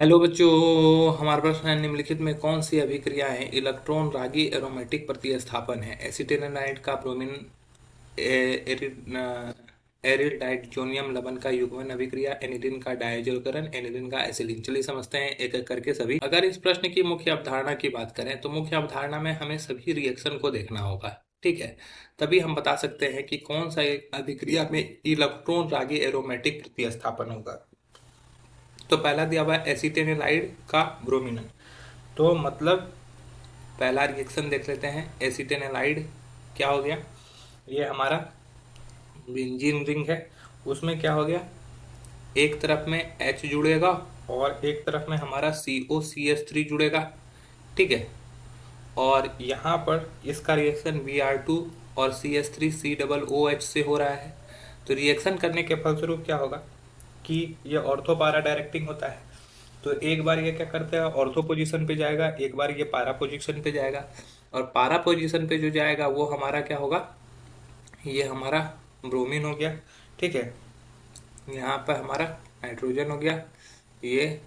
Hello बच्चों। हमारे प्रश्न है, निम्नलिखित में कौन सी अभिक्रियाएं इलेक्ट्रॉन रागी एरोमेटिक प्रतिस्थापन है? एसिटेनाइड का ब्रोमीन एरिल डाइटोनियम लवण का युग्मन अभिक्रिया, एनिलीन का डायजोकरण, एनिलीन का एसिलीन। चलिए समझते हैं एक एक करके सभी। अगर इस प्रश्न की मुख्य अवधारणा की बात करें तो मुख्य अवधारणा में हमें सभी रिएक्शन को देखना होगा। ठीक है, तभी हम बता सकते हैं कि कौन सा एक अभिक्रिया में इलेक्ट्रॉन रागी एरोमेटिक प्रतिस्थापन होगा। तो पहला दिया हुआ है एसिटेनाइड का ब्रोमीन। तो मतलब पहला रिएक्शन देख लेते हैं। एसिटेनाइड क्या हो गया, ये हमारा बेंजीन रिंग है। उसमें क्या हो गया, एक तरफ में H जुड़ेगा और एक तरफ में हमारा COCH3 जुड़ेगा। ठीक है, और यहाँ पर इसका रिएक्शन Br2 और CH3COOH से हो रहा है। तो रिएक्शन करने के फलस्वरूप क्या होगा कि ये ऑर्थो पारा डायरेक्टिंग होता है। तो एक बार ये क्या करते हैं, ऑर्थो पोजीशन पे जाएगा, एक बार ये पारा पोजीशन पे जाएगा। और पारा पोजीशन पे जो जाएगा वो हमारा क्या होगा, ये हमारा ब्रोमीन हो गया। ठीक है, यहाँ पर हमारा नाइट्रोजन हो गया, ये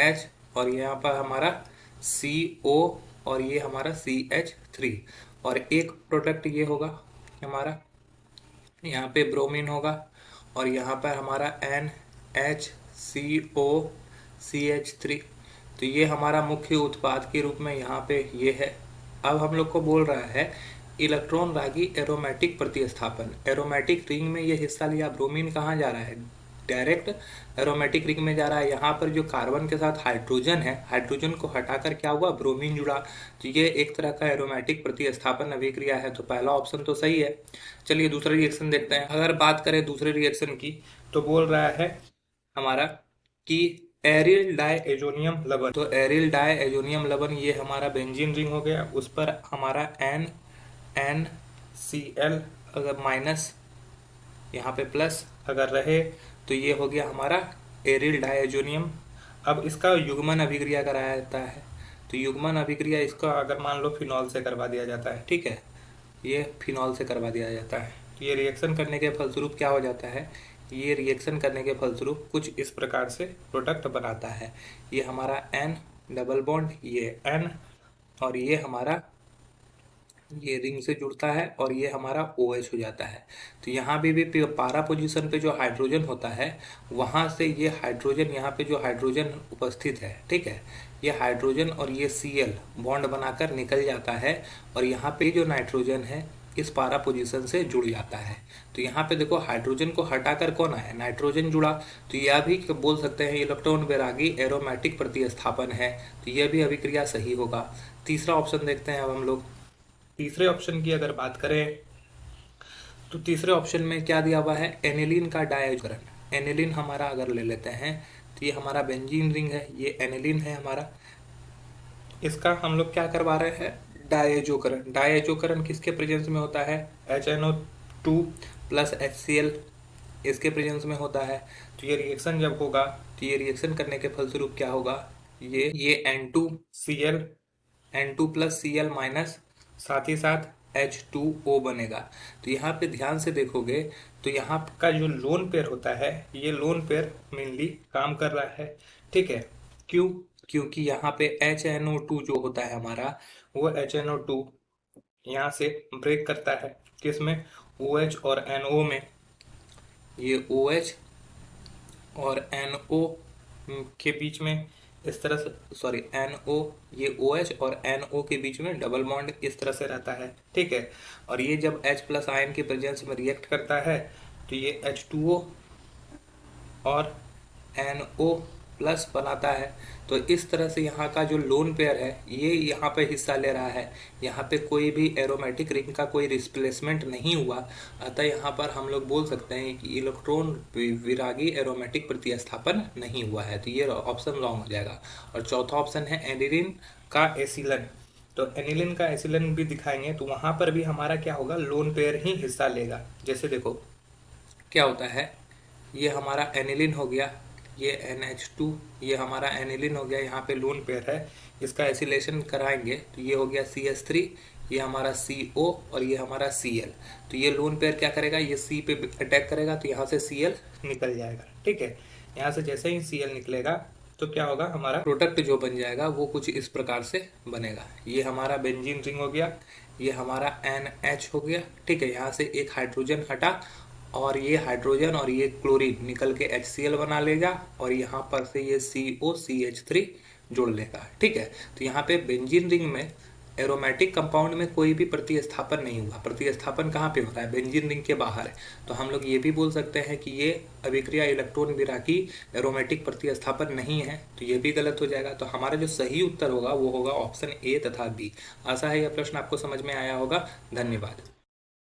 H, और यहाँ पर हमारा CO, और ये हमारा CH3, और एक प्रोडक्ट ये होगा हमारा, यहाँ पे ब्रोमीन होगा, और यहाँ पर हमारा NHCOCH3। तो ये हमारा मुख्य उत्पाद के रूप में यहाँ पे ये है। अब हम लोग को बोल रहा है इलेक्ट्रॉन रागी एरोमेटिक प्रतिस्थापन। एरोमेटिक रिंग में ये हिस्सा लिया, ब्रोमीन कहाँ जा रहा है, डायरेक्ट एरोमेटिक रिंग में जा रहा है। यहाँ पर जो कार्बन के साथ हाइड्रोजन है, हाइड्रोजन को हटाकर क्या हुआ, ब्रोमीन जुड़ा। तो ये एक तरह का एरोमेटिक प्रतिस्थापन अभिक्रिया है। तो पहला ऑप्शन तो सही है। चलिए दूसरा रिएक्शन देखते हैं। अगर बात करें दूसरे रिएक्शन की तो बोल रहा है हमारा कि एरिल डाई एजोनियम लवण। तो एरिल डाई एजोनियम लवण ये हमारा बेंजीन रिंग हो गया, उस पर हमारा NNCl अगर माइनस, यहाँ पे प्लस अगर रहे तो ये हो गया हमारा एरिल डायजोनियम। अब इसका युग्मन अभिक्रिया कराया जाता है। तो युग्मन अभिक्रिया इसका अगर मान लो फिनॉल से करवा दिया जाता है। ठीक है, ये फिनॉल से करवा दिया जाता है। तो ये रिएक्शन करने के फलस्वरूप क्या हो जाता है, ये रिएक्शन करने के फलस्वरूप कुछ इस प्रकार से प्रोडक्ट बनाता है। ये हमारा N डबल बॉन्ड, ये N, और ये हमारा ये रिंग से जुड़ता है, और ये हमारा OH हो जाता है। तो यहाँ भी पारा पोजीशन पे जो हाइड्रोजन होता है, वहाँ से ये हाइड्रोजन, यहाँ पे जो हाइड्रोजन उपस्थित है, ठीक है, ये हाइड्रोजन और ये Cl बॉन्ड बनाकर निकल जाता है, और यहाँ पे जो नाइट्रोजन है इस पारा पोजीशन से जुड़ जाता है। तो यहाँ पे देखो हाइड्रोजन को हटाकर कौन आया, नाइट्रोजन जुड़ा। तो यह भी बोल सकते हैं इलेक्ट्रॉन वैरागी एरोमेटिक प्रतिस्थापन है। तो यह भी अभिक्रिया सही होगा। तीसरा ऑप्शन देखते हैं अब हम लोग। तीसरे ऑप्शन की अगर बात करें तो तीसरे ऑप्शन में क्या दिया हुआ है, एनिलीन का डायजोकरण। एनिलीन हमारा अगर ले लेते हैं तो ये हमारा बेंजीन रिंग है, ये एनिलीन है हमारा। इसका हम लोग क्या करवा रहे हैं, डायजोकरण। डायजोकरण किसके प्रेजेंस में होता है, HNO2 प्लस HCl, इसके प्रेजेंस में होता है। तो ये रिएक्शन जब होगा तो ये रिएक्शन करने के फलस्वरूप क्या होगा, ये N2Cl, N2 plus Cl minus, साथ ही साथ H2O बनेगा। तो यहाँ पे ध्यान से देखोगे तो यहाँ का जो लोन पेयर होता है, ये लोन पेयर मेनली काम कर रहा है। ठीक है, क्यों, क्योंकि यहाँ पे HNO2 जो होता है हमारा, वो HNO2 यहाँ से ब्रेक करता है किसमें, OH और NO में। ये OH और NO के बीच में इस तरह से, सॉरी NO, ये OH और NO के बीच में डबल बॉन्ड इस तरह से रहता है। ठीक है, और ये जब H प्लस आयन के प्रेजेंस में रिएक्ट करता है तो ये H2O और NO प्लस बनाता है। तो इस तरह से यहाँ का जो लोन पेयर है ये यहाँ पे हिस्सा ले रहा है। यहाँ पे कोई भी एरोमेटिक रिंग का कोई रिप्लेसमेंट नहीं हुआ। अतः यहाँ पर हम लोग बोल सकते हैं कि इलेक्ट्रॉन विरागी एरोमेटिक प्रतिस्थापन नहीं हुआ है। तो ये ऑप्शन रॉन्ग हो जाएगा। और चौथा ऑप्शन है एनिलीन का एसिलन। तो एनिलीन का एसिलन भी दिखाएंगे तो वहाँ पर भी हमारा क्या होगा, लोन पेयर ही हिस्सा लेगा। जैसे देखो क्या होता है, ये हमारा एनिलीन हो गया, ये NH2, ये हमारा एनिलीन हो गया, यहाँ पे लोन पेयर है। इसका एसिलेशन कराएंगे तो ये हो गया CH3, ये हमारा CO, और ये हमारा Cl। तो ये लोन पेयर क्या करेगा, ये C पे अटैक करेगा तो यहाँ से Cl निकल जाएगा। ठीक है, यहाँ से जैसे ही Cl निकलेगा तो क्या होगा, हमारा प्रोडक्ट जो बन जाएगा वो कुछ इस प्रकार से बनेगा। ये हमारा बेंजीन रिंग हो गया, ये हमारा NH हो गया, ठीक है। यहाँ से एक हाइड्रोजन हटा और ये हाइड्रोजन और ये क्लोरीन निकल के HCl बना लेगा और यहाँ पर से ये COCH3 जोड़ लेगा, ठीक है। तो यहाँ पे बेंजीन रिंग में एरोमेटिक कंपाउंड में कोई भी प्रतिस्थापन नहीं हुआ। प्रतिस्थापन कहाँ पे होता है, बेंजीन रिंग के बाहर है। तो हम लोग ये भी बोल सकते हैं कि ये अभिक्रिया इलेक्ट्रॉन विराकी एरोमेटिक प्रतिस्थापन नहीं है, तो ये भी गलत हो जाएगा। तो हमारा जो सही उत्तर होगा वो होगा ऑप्शन A तथा B। आशा है यह प्रश्न आपको समझ में आया होगा। धन्यवाद।